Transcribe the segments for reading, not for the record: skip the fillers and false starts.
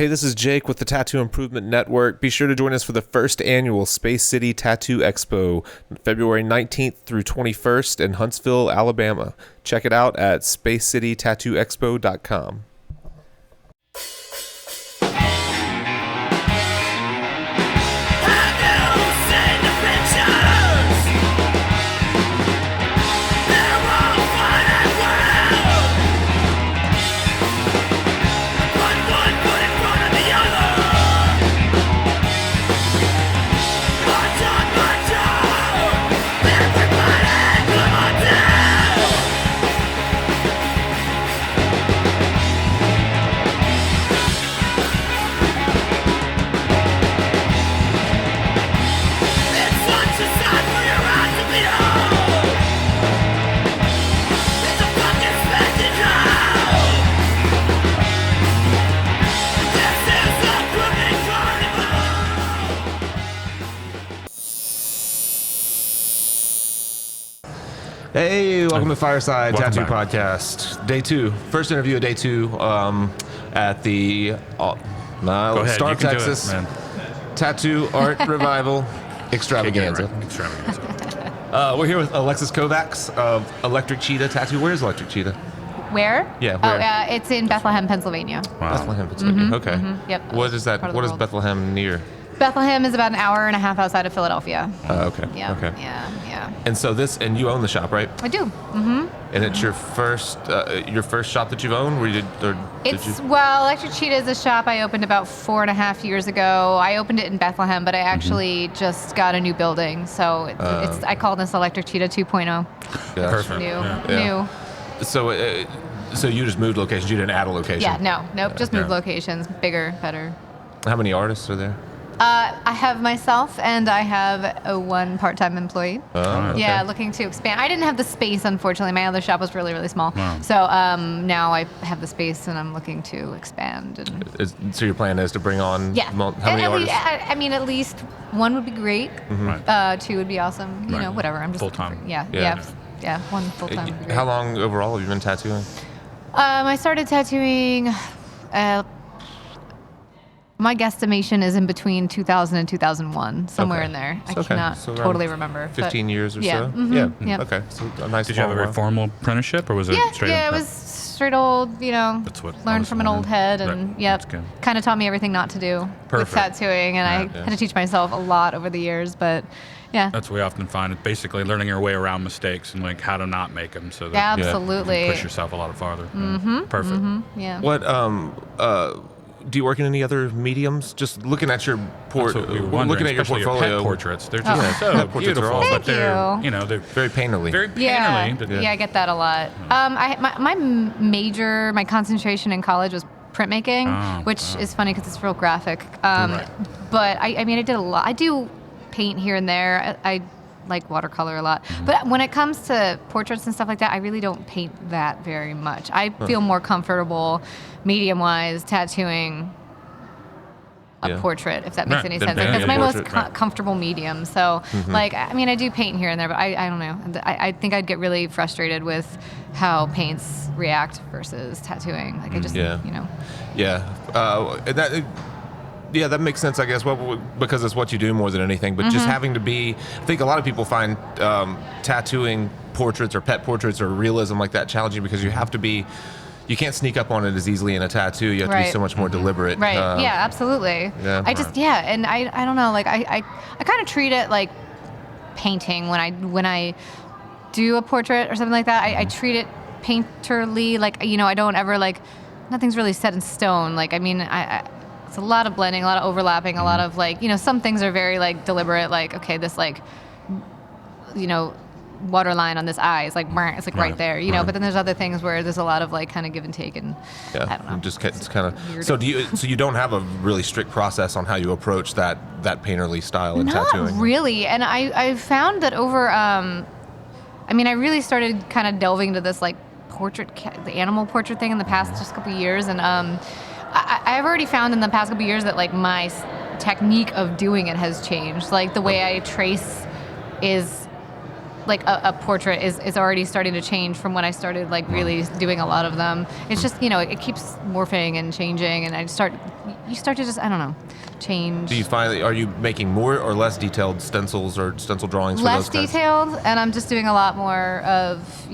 Hey, this is Jake with the Tattoo Improvement Network. Be sure to join us for the first annual Space City Tattoo Expo, February 19th through 21st in Huntsville, Alabama. Check it out at spacecitytattooexpo.com. Hey, welcome to Fireside Tattoo Podcast. Day 2. First interview of day 2 at the Star Texas Tattoo Art Revival Extravaganza. We're here with Alexis Kovacs of Electric Cheetah Tattoo. Where's Electric Cheetah? Where? Yeah, where? Oh, it's in Bethlehem, Pennsylvania. Wow. Bethlehem, Pennsylvania. Okay. Mm-hmm. Yep. What is that? What is Bethlehem near? Bethlehem is about an hour and a half outside of Philadelphia. Okay. Yeah. Okay. Yeah. And so and you own the shop, right? I do. Mm-hmm. And it's your first shop that you've owned? Well, Electric Cheetah is a shop I opened about 4.5 years ago. I opened it in Bethlehem, but I actually just got a new building. So I call this Electric Cheetah 2.0. Perfect. New. So you just moved locations. You didn't add a location. Yeah. Nope. Just moved locations. Bigger, better. How many artists are there? I have myself and I have one part-time employee. Oh, okay. Yeah, looking to expand. I didn't have the space, unfortunately. My other shop was really, really small. Wow. So now I have the space and I'm looking to expand. So your plan is to bring on how many artists? I mean, at least one would be great. Mm-hmm. 2 would be awesome. You know, whatever. I'm just full-time. Yeah, one full-time would be great. How long overall have you been tattooing? I started tattooing... my guesstimation is in between 2000 and 2001, somewhere in there. I cannot totally remember. 15 years or so? Mm-hmm, Yeah. Okay. So a nice. Did you have a very formal apprenticeship, or was it straight? Yeah, it was straight old, That's what learned from an old head, and kind of taught me everything not to do with tattooing, and I had to teach myself a lot over the years, but yeah. That's what we often find. It's basically learning your way around mistakes and like how to not make them, so that absolutely you can push yourself a lot farther. Mm-hmm. Perfect. Mm-hmm, yeah. What do you work in any other mediums? Just looking at your looking at your portfolio. Your pet portraits. They're just so beautiful, but they're they're very painterly. Very painterly. Yeah, I get that a lot. My concentration in college was printmaking, which is funny because it's real graphic. But I mean, I did a lot. I do paint here and there. I like watercolor a lot. But when it comes to portraits and stuff like that, I really don't paint that very much. I feel more comfortable, medium-wise, tattooing a portrait, if that makes any sense. That's my most comfortable medium. So, I mean, I do paint here and there, but I don't know. I think I'd get really frustrated with how paints react versus tattooing. Like, I just, Yeah, that makes sense, I guess, because it's what you do more than anything. But just having to be, I think a lot of people find tattooing portraits or pet portraits or realism like that challenging because you have to be, you can't sneak up on it as easily in a tattoo. You have to be so much more deliberate. Right. Yeah, absolutely. Yeah. And I don't know, like I kind of treat it like painting when I do a portrait or something like that. I treat it painterly, like, I don't ever nothing's really set in stone. Like, I mean, it's a lot of blending, a lot of overlapping, a lot of some things are very deliberate, like, okay, this water line on this eye is it's right there, but then there's other things where there's a lot of kind of give and take, and I don't know. It's kind of so you don't have a really strict process on how you approach that painterly style in tattooing? Not really, and I found that over I really started kind of delving into this the animal portrait thing in the past just couple of years, and I've already found in the past couple of years that my technique of doing it has changed. Like the way I trace is like a portrait is already starting to change from when I started like really doing a lot of them. It's just, it keeps morphing and changing, and you start to just, I don't know, change. Do you are you making more or less detailed stencils or stencil drawings for less those kinds? detailed, and I'm just doing a lot more of,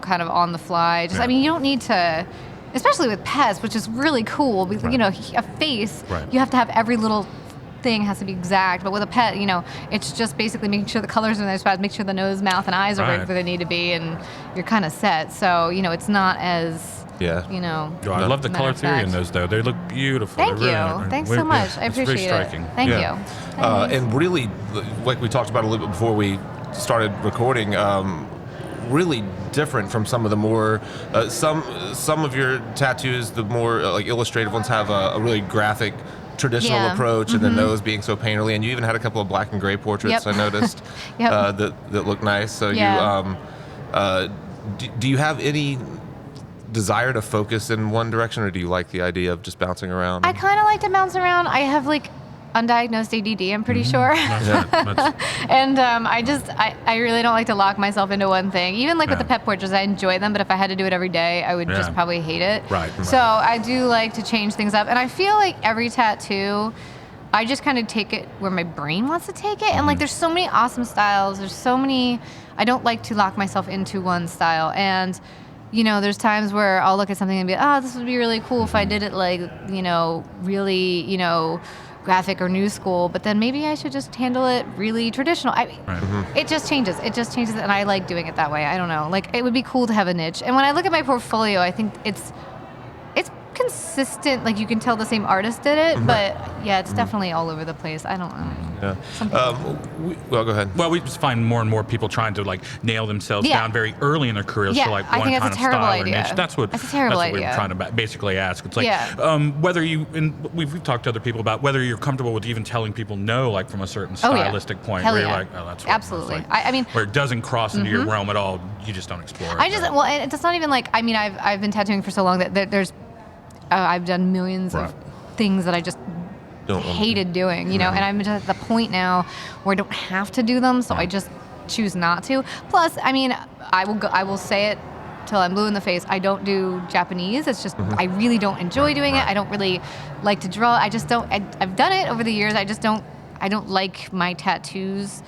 kind of on the fly. Just, I mean, you don't need to, especially with pets, which is really cool. Right. A face, you have to have every little thing has to be exact, but with a pet, it's just basically making sure the colors are in their spots, make sure the nose, mouth, and eyes are right where they need to be, and you're kind of set. So, it's not as, I love the color theory in those, though. They look beautiful. Thank you. Thanks so much. I appreciate it. Thank you. And really, like we talked about a little bit before we started recording, really different from some of the more some of your tattoos, the more like illustrative ones, have a really graphic traditional approach, and then those being so painterly. And you even had a couple of black and gray portraits I noticed that look nice. So do you have any desire to focus in one direction, or do you like the idea of just bouncing around? I kind of like to bounce around. I have like undiagnosed ADD, I'm pretty sure. And I really don't like to lock myself into one thing. Even like with the pet portraits, I enjoy them, but if I had to do it every day, I would just probably hate it. Right. So I do like to change things up. And I feel like every tattoo, I just kind of take it where my brain wants to take it. And like, there's so many awesome styles. There's so many, I don't like to lock myself into one style. And there's times where I'll look at something and be, this would be really cool if I did it like, really, graphic or new school, but then maybe I should just handle it really traditional. It just changes. And I like doing it that way. I don't know. Like, it would be cool to have a niche. And when I look at my portfolio, I think it's consistent. Like, you can tell the same artist did it, but it's definitely all over the place. I don't know. Well, go ahead. Well, we just find more and more people trying to like nail themselves down very early in their careers for like one kind of style or niche. That's what we're trying to basically ask. It's like whether we've talked to other people about whether you're comfortable with even telling people no, like from a certain stylistic point where you're like, oh, that's absolutely. Like, I mean, where it doesn't cross into your realm at all, you just don't explore it. It's not even like, I mean, I've been tattooing for so long that there's I've done millions of things that I just hated doing, and I'm just at the point now where I don't have to do them, so I just choose not to. Plus, I mean, I will say it till I'm blue in the face. I don't do Japanese. It's just I really don't enjoy doing it. I don't really like to draw. I just don't. I've done it over the years. I just don't. I don't like my tattoos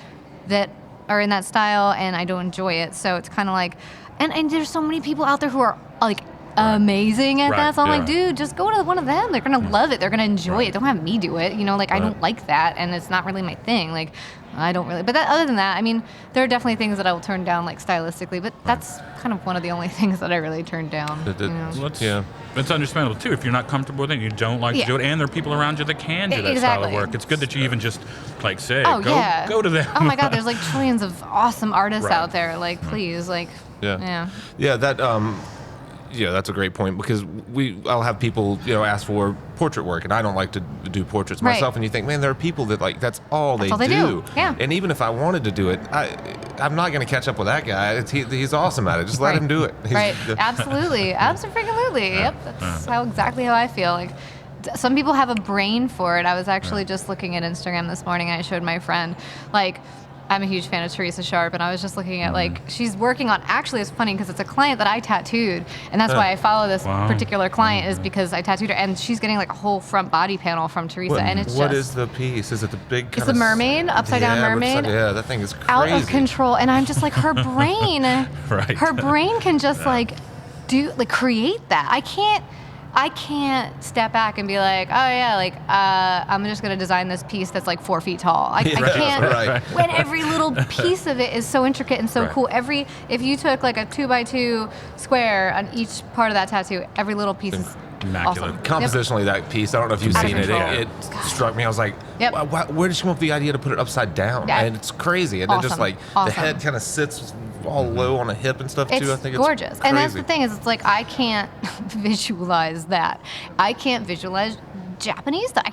that are in that style, and I don't enjoy it. So it's kind of like, and there's so many people out there who are like amazing at that. So I'm like, dude, just go to one of them. They're gonna love it. They're gonna enjoy it. Don't have me do it. I don't like that, and it's not really my thing. Like, I don't really. But other than that, I mean, there are definitely things that I will turn down, like stylistically. But that's kind of one of the only things that I really turn down. It's understandable too. If you're not comfortable with it, you don't like to do it, and there are people around you that can do that style of work. It's good that you even just like say, go to them. Oh my God, there's like trillions of awesome artists out there. Like, please, like, that's a great point, because I'll have people ask for portrait work, and I don't like to do portraits myself, and you think, man, there are people that like that's all they do. Yeah. And even if I wanted to do it, I'm not going to catch up with that guy. He's awesome at it. Just let him do it. Absolutely. Absolutely. Yep. That's exactly how I feel. Like, some people have a brain for it. I was actually just looking at Instagram this morning, and I showed my friend, like, I'm a huge fan of Teresa Sharp, and I was just looking at, like, she's working on, actually it's funny because it's a client that I tattooed, and that's why I follow this particular client, is because I tattooed her, and she's getting like a whole front body panel from Teresa, and it's what is the piece? Is it the big kind It's a mermaid, upside down mermaid. That thing is crazy. Out of control, and I'm just like, her brain, her brain can just like create that. I can't step back and be like, oh yeah, like I'm just gonna design this piece that's like 4 feet tall. I can't. When every little piece of it is so intricate and so cool. If you took like a 2x2 square on each part of that tattoo, every little piece is immaculate. Awesome. Compositionally, that piece, I don't know if you've seen it. It struck me. I was like, where did she come up with the idea to put it upside down? And it's crazy. And then just like the head kind of sits all low on a hip and stuff too. I think gorgeous. It's crazy. And that's the thing, is it's like, I can't visualize that. I can't visualize Japanese stuff.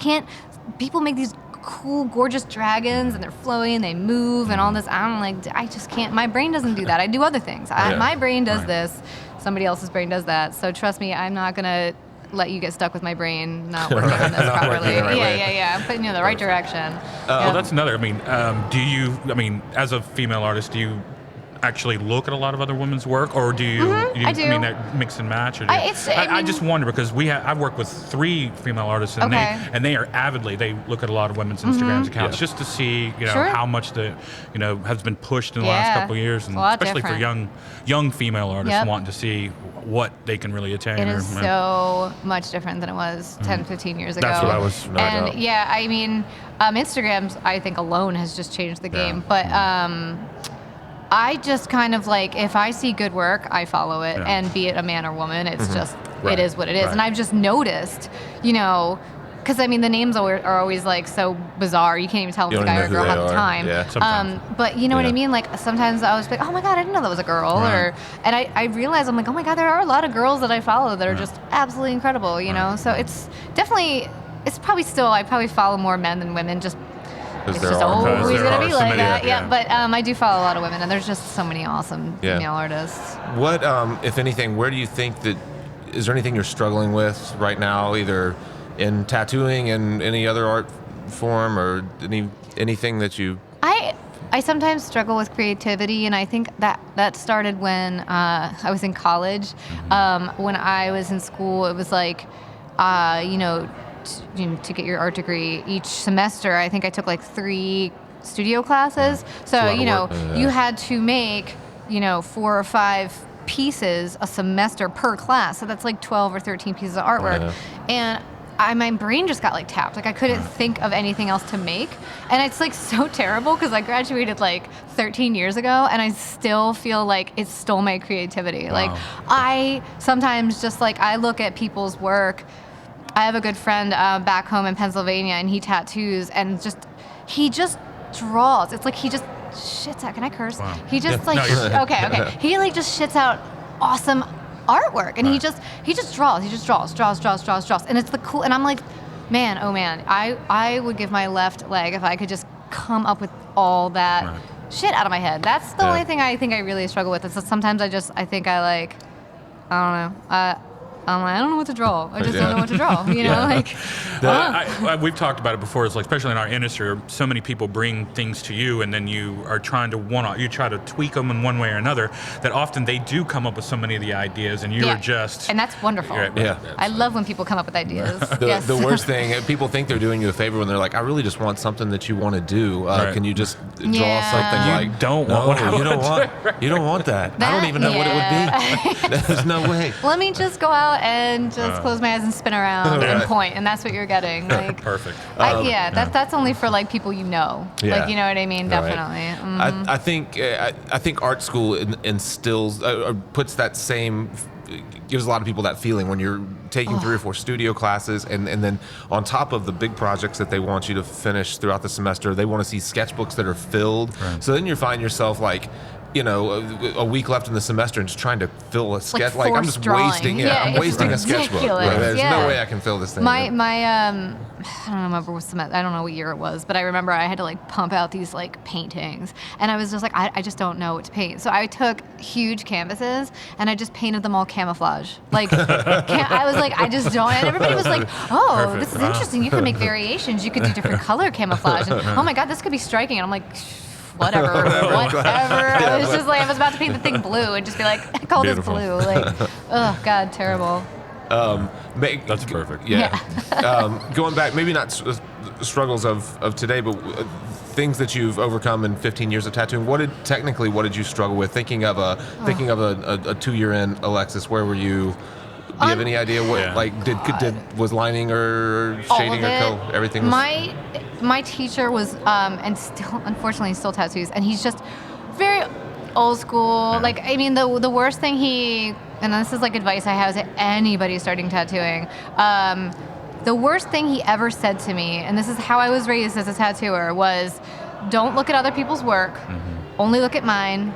People make these cool, gorgeous dragons, and they're flowy and they move and all this. I just can't. My brain doesn't do that. I do other things. My brain does this. Somebody else's brain does that. So trust me, I'm not gonna let you get stuck with my brain not working on this properly. I'm putting you in the right direction. Well, that's another. I mean, as a female artist, do you actually look at a lot of other women's work, or do you? I do. I mean, that mix and match. Or I just wonder because I've worked with 3 female artists, and they are avidly. They look at a lot of women's Instagram accounts just to see how much has been pushed in the last couple of years, and especially for young female artists wanting to see what they can really attain. It is so much different than it was 10, 15 years ago. That's what I was. I mean, Instagram, I think alone has just changed the game, but. I just kind of if I see good work, I follow it, and be it a man or woman, it's just, it is what it is. And I've just noticed, because the names are always so bizarre. You can't even tell if it's a guy or a girl half the time. Yeah, but you know what I mean? Sometimes I was like, oh my God, I didn't know that was a girl. And I realized, I'm like, oh my God, there are a lot of girls that I follow that are just absolutely incredible, So it's definitely, I probably follow more men than women, just it's just always going to be like that. Yeah. But I do follow a lot of women, and there's just so many awesome female artists. What, if anything, where do you think is there anything you're struggling with right now, either in tattooing and any other art form, or anything that you... I sometimes struggle with creativity, and I think that started when I was in college. When I was in school, it was to get your art degree each semester, I think I took 3 studio classes. So, you had to make, 4 or 5 pieces a semester per class. So that's 12 or 13 pieces of artwork. And my brain just got tapped. I couldn't think of anything else to make. And it's so terrible because I graduated 13 years ago, and I still feel like it stole my creativity. Wow. I sometimes just I look at people's work. I have a good friend back home in Pennsylvania, and he tattoos, and he just draws. It's he just shits out. Can I curse? Wow. He just okay. He just shits out awesome artwork, and he just draws. He just draws, and it's the cool. And I'm like, man, oh man, I would give my left leg if I could just come up with all that shit out of my head. That's the only thing I think I really struggle with. Is that sometimes I think I don't know. I don't know what to draw. I just don't know what to draw. We've talked about it before. It's especially in our industry, so many people bring things to you, and then you are trying to you try to tweak them in one way or another. That often they do come up with so many of the ideas, and you're just. And that's wonderful. I love when people come up with ideas. The worst thing, people think they're doing you a favor when they're like, I really just want something that you want to do. Can you just draw something you don't want? You don't want that. I don't even know what it would be. There's no way. Let me just go out and just close my eyes and spin around and point, and that's what you're getting. Perfect. That's only for people you know. You know what I mean? Definitely. I think art school instills puts that same, gives a lot of people that feeling when you're taking 3 or 4 studio classes, and then on top of the big projects that they want you to finish throughout the semester, they want to see sketchbooks that are filled. So then you find yourself a week left in the semester and just trying to fill a sketch. I'm just wasting. I'm wasting a sketchbook. There's no way I can fill this thing. I don't remember I don't know what year it was, but I remember I had to pump out these paintings, and I was just I just don't know what to paint. So I took huge canvases and I just painted them all camouflage. I was I just don't. And everybody was oh, this is interesting. You could make variations. You could do different color camouflage. And oh my God, this could be striking. And I'm like, whatever. I was just I was about to paint the thing blue and just be call this blue. Oh God, terrible. That's perfect. Going back, maybe not struggles of today, but things that you've overcome in 15 years of tattooing. What did you struggle with? Thinking of a 2-year in, Alexis, where were you? Do you have any idea what was lining or shading or everything? My teacher was and still unfortunately still tattoos, and he's just very old school. The worst thing and this is advice I have to anybody starting tattooing. The worst thing he ever said to me, and this is how I was raised as a tattooer, was don't look at other people's work, only look at mine.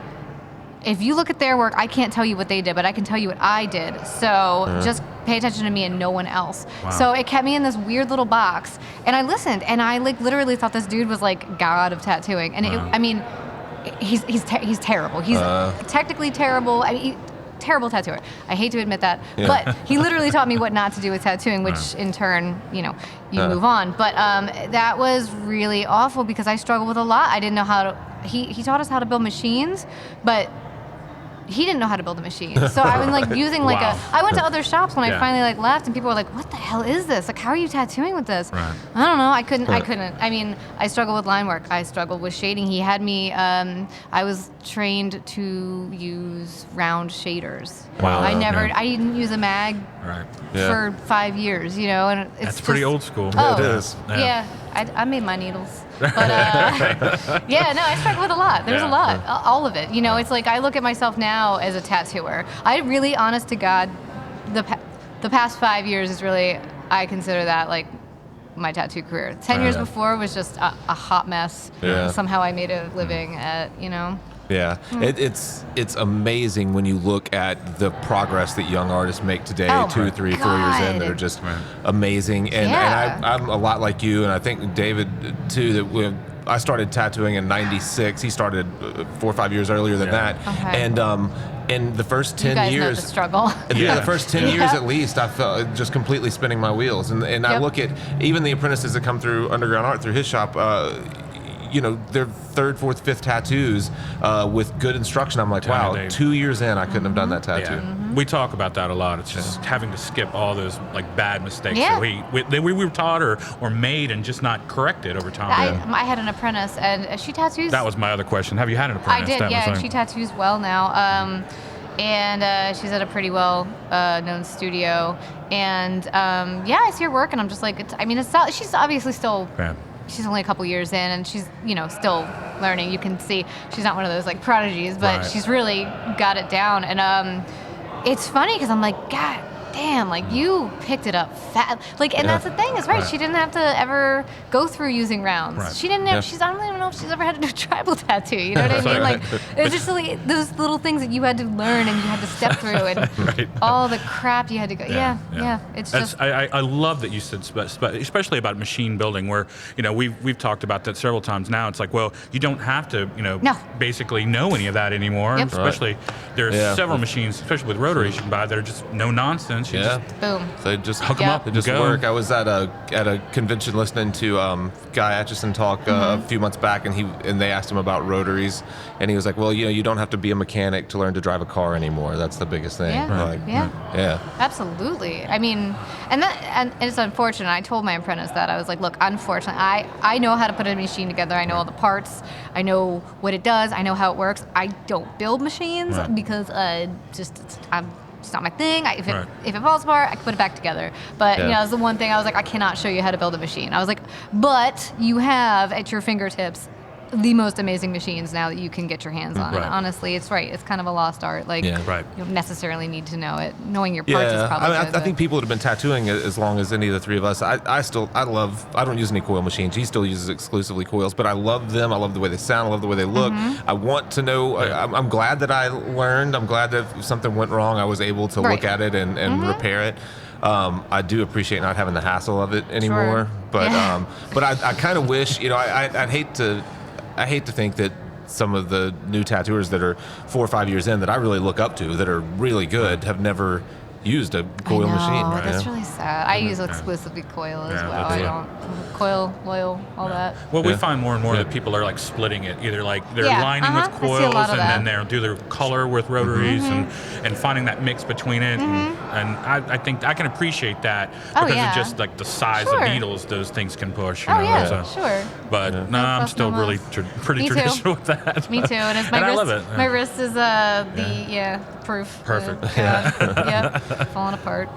If you look at their work, I can't tell you what they did, but I can tell you what I did. So just pay attention to me and no one else. Wow. So it kept me in this weird little box, and I listened, and I literally thought this dude was God of tattooing. And he's terrible. He's technically terrible. Terrible tattooer. I hate to admit that, but he literally taught me what not to do with tattooing, which in turn, you move on. But that was really awful because I struggled with a lot. I didn't know how he taught us how to build machines, but he didn't know how to build a machine. So I was like using like I went to other shops when I finally like left, and people were like, "What the hell is this? Like, how are you tattooing with this?" Right. I don't know. I couldn't. I mean, I struggled with line work. I struggled with shading. He had me. I was trained to use round shaders. Wow. I didn't use a mag for 5 years. You know, and it's that's pretty old school. Oh, it is. Yeah. I made my needles. But I struggled with a lot. There's a lot, all of it. You know, it's like I look at myself now as a tattooer. I really, honest to God, the past 5 years is really, I consider that like my tattoo career. 10 years before was just a hot mess. Yeah. Somehow I made a living at, you know. Yeah, it's amazing when you look at the progress that young artists make today, 2, 3, 4 years in, that are just amazing. And I'm a lot like you, and I think David too. That I started tattooing in '96. He started 4 or 5 years earlier than that. Okay. And in the first 10 you guys years, know the struggle. The first 10 years at least, I felt just completely spinning my wheels. And I look at even the apprentices that come through Underground Art through his shop. You know, their 3rd, 4th, 5th tattoos with good instruction. I'm like, wow, 2 years in, I couldn't have done that tattoo. Yeah. We talk about that a lot. It's just having to skip all those like bad mistakes that we were taught or made and just not corrected over time. I had an apprentice, and she tattoos. That was my other question. Have you had an apprentice? I did, and she tattoos well now. And she's at a pretty well known studio. And I see her work, and I'm just like, she's obviously still. Yeah. She's only a couple years in, and she's, you know, still learning. You can see she's not one of those like prodigies, but she's really got it down. And it's funny because I'm like, God damn, like you picked it up fast. Like, and that's the thing is she didn't have to ever go through using rounds. Right. She didn't have. I don't even know if she's ever had to do a tribal tattoo. You know what I mean? Like, it's just like those little things that you had to learn and you had to step through, and all the crap you had to go. Yeah. It's just. I love that you said, especially about machine building, where you know we've talked about that several times now. It's like, well, you don't have to, basically know any of that anymore. Yep. Especially there's several machines, especially with rotary, you can buy that are just no nonsense. You just boom. They just hook them up. They just work. I was at a convention listening to Guy Atchison talk a few months back, and they asked him about rotaries, and he was like, "Well, you don't have to be a mechanic to learn to drive a car anymore. That's the biggest thing." Yeah. Absolutely. I mean, and it's unfortunate. I told my apprentice that I was like, "Look, unfortunately, I know how to put a machine together. I know all the parts. I know what it does. I know how it works. I don't build machines because it's not my thing. If it falls apart, I can put it back together. But it was the one thing I was like, I cannot show you how to build a machine. I was like, but you have at your fingertips the most amazing machines now that you can get your hands on. And honestly, it's right. It's kind of a lost art. Like you don't necessarily need to know it. Knowing your parts is probably good. I think people that have been tattooing as long as any of the three of us, I don't use any coil machines. He still uses exclusively coils, but I love them. I love the way they sound. I love the way they look. I want to know. I'm glad that I learned. I'm glad that if something went wrong, I was able to look at it and repair it. I do appreciate not having the hassle of it anymore. But I kind of wish, I'd hate to think that some of the new tattooers that are 4 or 5 years in that I really look up to that are really good have never used a coil machine. That's really sad. I use exclusively coil as well. I don't coil, oil, all that. Well, we find more and more that people are like splitting it. Either like they're lining with coils and then they'll do their color with rotaries and finding that mix between it. And I think I can appreciate that because of just like the size of needles those things can push. Sure. But I'm still really pretty traditional with that. Me too. And I love it. My wrist is proof. Perfect. Falling apart.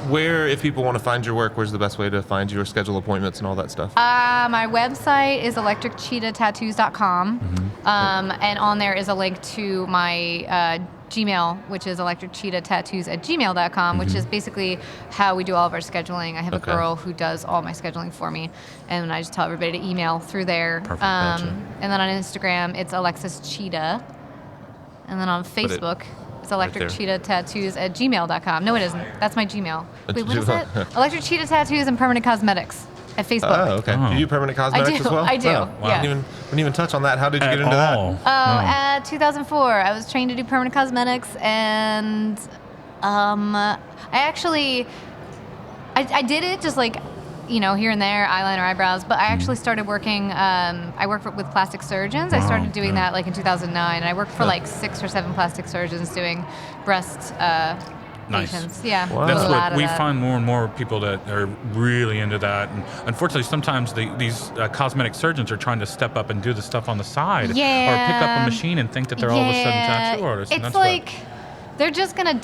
Where, if people want to find your work, where's the best way to find you or schedule appointments and all that stuff? My website is electriccheetahtattoos.com. And on there is a link to my Gmail, which is electriccheetahtattoos@gmail.com, which is basically how we do all of our scheduling. I have a girl who does all my scheduling for me, and I just tell everybody to email through there. Perfect. And then on Instagram, it's Alexis Cheetah. And then on Facebook, it's electriccheetahtattoos@gmail.com. No, it isn't. That's my Gmail. Wait, what is it? Electric Cheetah Tattoos and Permanent Cosmetics at Facebook. Oh, okay. Do you do permanent cosmetics as well? I do. Oh, wow. Didn't even touch on that. How did you get into that? 2004. I was trained to do permanent cosmetics, and I did it just like here and there, eyeliner, eyebrows. But I actually started working. I work with plastic surgeons. I started doing that like in 2009, and I worked for like 6 or 7 plastic surgeons doing breast. Patients. Yeah, wow. That's what we find more and more people that are really into that. And unfortunately, sometimes these cosmetic surgeons are trying to step up and do the stuff on the side, or pick up a machine and think that they're all of a sudden tattoo artists. It's like they're just gonna.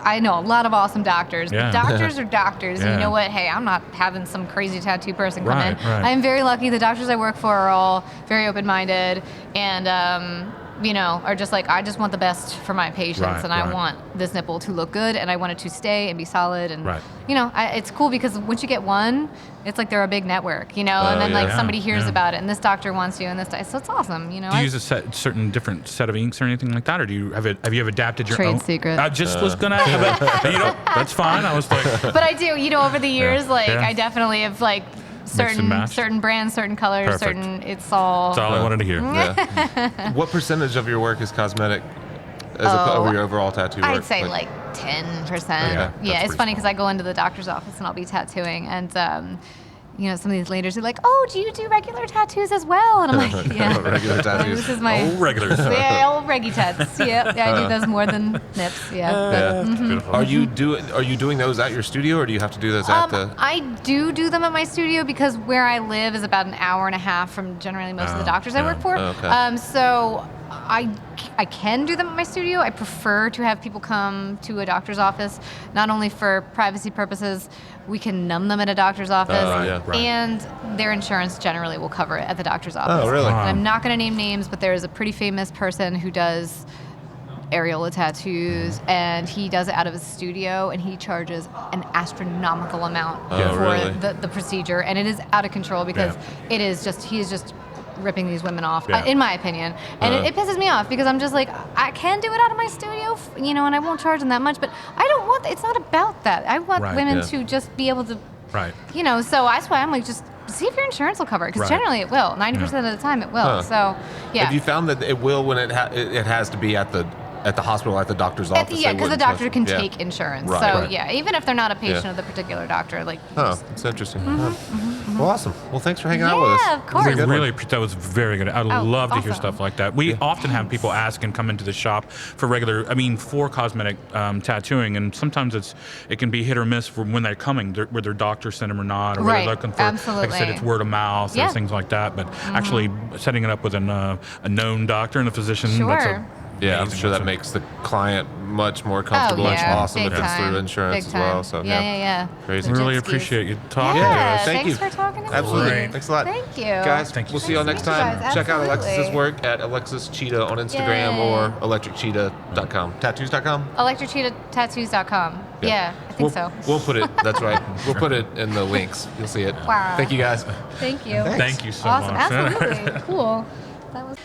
I know a lot of awesome doctors. But doctors are doctors. You know what? Hey, I'm not having some crazy tattoo person come in. Right. I'm very lucky. The doctors I work for are all very open-minded and. Are just like, I just want the best for my patients, and I want this nipple to look good, and I want it to stay and be solid, and it's cool because once you get one, it's like they're a big network, and then somebody hears about it, and this doctor wants you, and so it's awesome, Do you use a certain different set of inks or anything like that, or have you adapted your own? Trade secret. I just was gonna, that's fine. I was like, but I do, over the years, I definitely have certain brands, certain colors, That's all I wanted to hear. Yeah. What percentage of your work is cosmetic over your overall tattoo work? I'd say like 10%. Yeah, it's funny because I go into the doctor's office and I'll be tattooing, and some of these ladies are like, "Oh, do you do regular tattoos as well?" And I'm like, "Yeah, regular tattoos. This is my regulars." Yeah, old reggie tats. Yeah, I do those more than nips. Yeah. Beautiful. Are you doing those at your studio, or do you have to do those at the? I do them at my studio because where I live is about an hour and a half from generally most of the doctors I work for. Okay. So I can do them at my studio. I prefer to have people come to a doctor's office, not only for privacy purposes. We can numb them at a doctor's office, and their insurance generally will cover it at the doctor's office. Oh, really? And I'm not going to name names, but there is a pretty famous person who does areola tattoos, and he does it out of his studio, and he charges an astronomical amount for the procedure, and it is out of control because he is just ripping these women off, in my opinion. And it pisses me off because I'm just like, I can do it out of my studio, and I won't charge them that much, but I don't want, it's not about that. I want women to just be able to, so that's why I'm like, just see if your insurance will cover it, because generally it will. 90% of the time it will. So, Have you found that it will when it has to be at the hospital, at the doctor's office? Because the doctor can take insurance. Even if they're not a patient of the particular doctor. It's interesting. Well, awesome. Well, thanks for hanging out with us. Yeah, of course. That was very good. I'd love to hear stuff like that. We often have people ask and come into the shop for cosmetic tattooing, and sometimes it can be hit or miss for when they're coming, where their doctor sent them or not, or whether they're looking for, like I said, it's word of mouth or things like that. But actually setting it up with a known doctor and a physician, I'm sure that makes the client much more comfortable and awesome if it's through insurance as well. So crazy. Really appreciate you talking to us. Thanks for talking to me. Absolutely. Thanks a lot. Thank you. Guys, we'll see you all next time. Check out Alexis's work at Alexis Cheetah on Instagram or electriccheetah.com. Tattoos.com? Electriccheetahtattoos.com. Yeah, I think so. We'll put it, that's right. We'll put it in the links. You'll see it. Wow. Thank you, guys. Thank you. Thank you so much. Awesome. Absolutely. Cool. That was